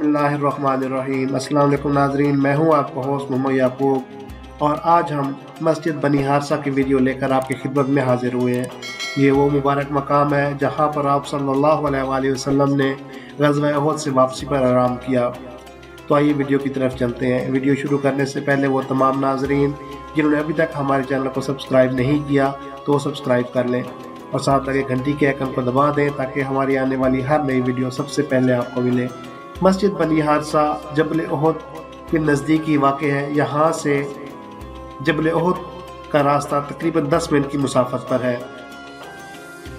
बिस्मिल्लाहिर्रहमानिर्रहीम। अस्सलाम वालेकुम नाज़रीन, मैं हूं आपका होस्ट मोहम्मद याकूब और आज हम मस्जिद बनी हारसा की वीडियो लेकर आपकी खिदमत में हाजिर हुए हैं। ये वो मुबारक मकाम है जहां पर आप सल्लल्लाहु अलैहि वसल्लम ने ग़ज़वा उहद से वापसी पर आराम किया। तो आइए वीडियो की तरफ चलते हैं। वीडियो शुरू करने से पहले वो तमाम नाज़रीन जिन्होंने अभी तक हमारे चैनल को सब्सक्राइब नहीं किया तो वो सब्सक्राइब कर लें और साथ लगे घंटी के आइकन को दबा दें ताकि हमारी आने वाली हर नई वीडियो सबसे पहले आपको मिले। मस्जिद बनी हारसा जबल उहद के नज़दीकी वाक़ है। यहाँ से जबल उहद का रास्ता तकरीबन 10 मिनट की मुसाफत पर है।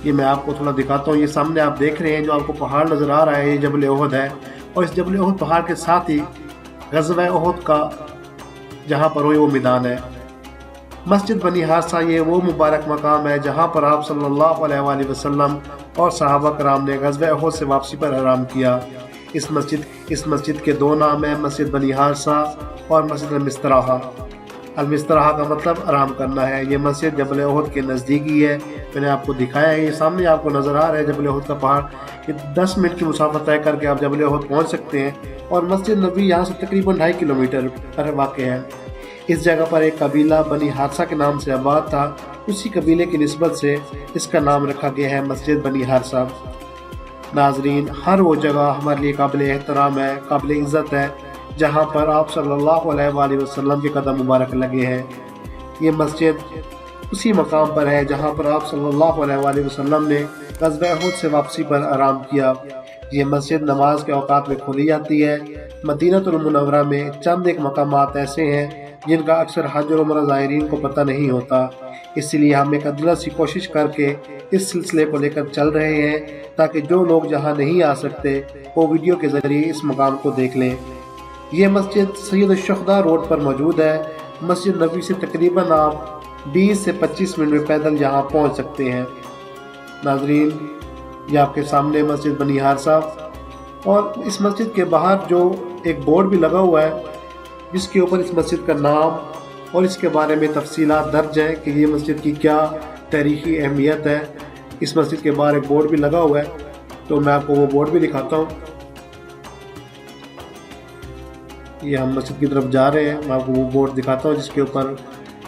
ये मैं आपको थोड़ा दिखाता हूँ। ये सामने आप देख रहे हैं जो आपको पहाड़ नज़र आ रहा है, ये जबल उहद है और इस जबल उहद पहाड़ के साथ ही ग़ज़वा उहद का जहाँ पर हुई वो मैदान है। मस्जिद बनी हारसा ये वो मुबारक मकाम है जहाँ पर आप सल्लल्लाहु अलैहि वसल्लम और सहाबा कराम ने ग़ज़वा उहद से वापसी पर आराम किया। इस मस्जिद के दो नाम हैं, मस्जिद बनी हारसा और मस्जिद अल-मिस्तराहा। अल-मिस्तराहा का मतलब आराम करना है। ये मस्जिद जबल उहद के नज़दीकी है। मैंने आपको दिखाया है, ये सामने आपको नज़र आ रहा है जबल उहद का पहाड़। ये 10 मिनट की मुसाफत तय करके आप जबल उहद पहुँच सकते हैं और मस्जिद नबी यहाँ से तकरीबन 2.5 किलोमीटर पर वाक़ है। इस जगह पर एक कबीला बनी हारसा के नाम से आबाद था। उसी कबीले की निस्बत से इसका नाम रखा गया है मस्जिद बनी हारसा। नाजरीन, हर वो जगह हमारे लिए काबिल एहतराम है, काबिल इज़्ज़त है जहाँ पर आप सल्लल्लाहु अलैहि वसल्लम के कदम मुबारक लगे हैं। ये मस्जिद उसी मकाम पर है जहाँ पर आप सल्लल्लाहु अलैहि वसल्लम ने ग़ज़वा उहद से वापसी पर आराम किया। ये मस्जिद नमाज के औकात में खोली जाती है। मदीनतुल मुनव्वरा में चंद एक मकामात ऐसे हैं जिनका अक्सर हज और उम्रा ज़ायरीन को पता नहीं होता, इसलिए हम एक अदला सी कोशिश करके इस सिलसिले को लेकर चल रहे हैं ताकि जो लोग जहां नहीं आ सकते वो वीडियो के ज़रिए इस मकाम को देख लें। ये मस्जिद सैयद शुहदा रोड पर मौजूद है। मस्जिद नबी से तकरीबन आप 20 से 25 मिनट में पैदल यहाँ पहुँच सकते हैं। नाजरीन, ये आपके सामने मस्जिद बनी हारसा और इस मस्जिद के बाहर जो एक बोर्ड भी लगा हुआ है जिसके ऊपर इस मस्जिद का नाम और इसके बारे में तफसीलात दर्ज है कि ये मस्जिद की क्या तारीख़ी अहमियत है। इस मस्जिद के बाहर एक बोर्ड भी लगा हुआ है, तो मैं आपको वो बोर्ड भी दिखाता हूँ। ये हम मस्जिद की तरफ जा रहे हैं, मैं आपको वो बोर्ड दिखाता हूँ जिसके ऊपर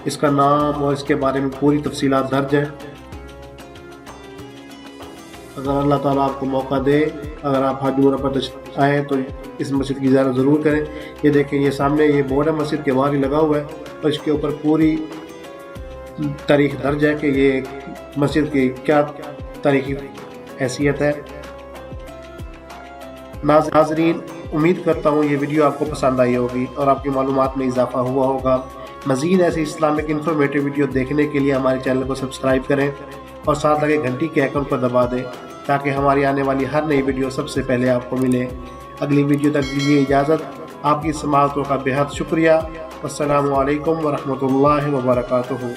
इसका नाम और इसके बारे में पूरी तफसीलात दर्ज है। अगर अल्लाह ताला आपको मौका दे, अगर आप हज उम्रा पर आएँ तो इस मस्जिद की ज़ियारत ज़रूर करें। ये देखें, ये सामने ये बोर्ड है मस्जिद के बाहर ही लगा हुआ है और इसके ऊपर पूरी तारीख दर्ज है कि ये मस्जिद की क्या तारीख़ी हैसियत है। नाज़रीन, उम्मीद करता हूँ ये वीडियो आपको पसंद आई होगी और आपकी मालूमात में इजाफा हुआ होगा। मज़ीद ऐसी इस्लामिक इन्फॉर्मेटिव वीडियो देखने के लिए हमारे चैनल को सब्सक्राइब करें और साथ लगे घंटी के आइकन पर दबा दें ताकि हमारी आने वाली हर नई वीडियो सबसे पहले आपको मिले। अगली वीडियो तक दीजिए इजाज़त। आपकी समाअतों का बेहद शुक्रिया। अस्सलामु अलैकुम व रहमतुल्लाहि व बरकातुहू।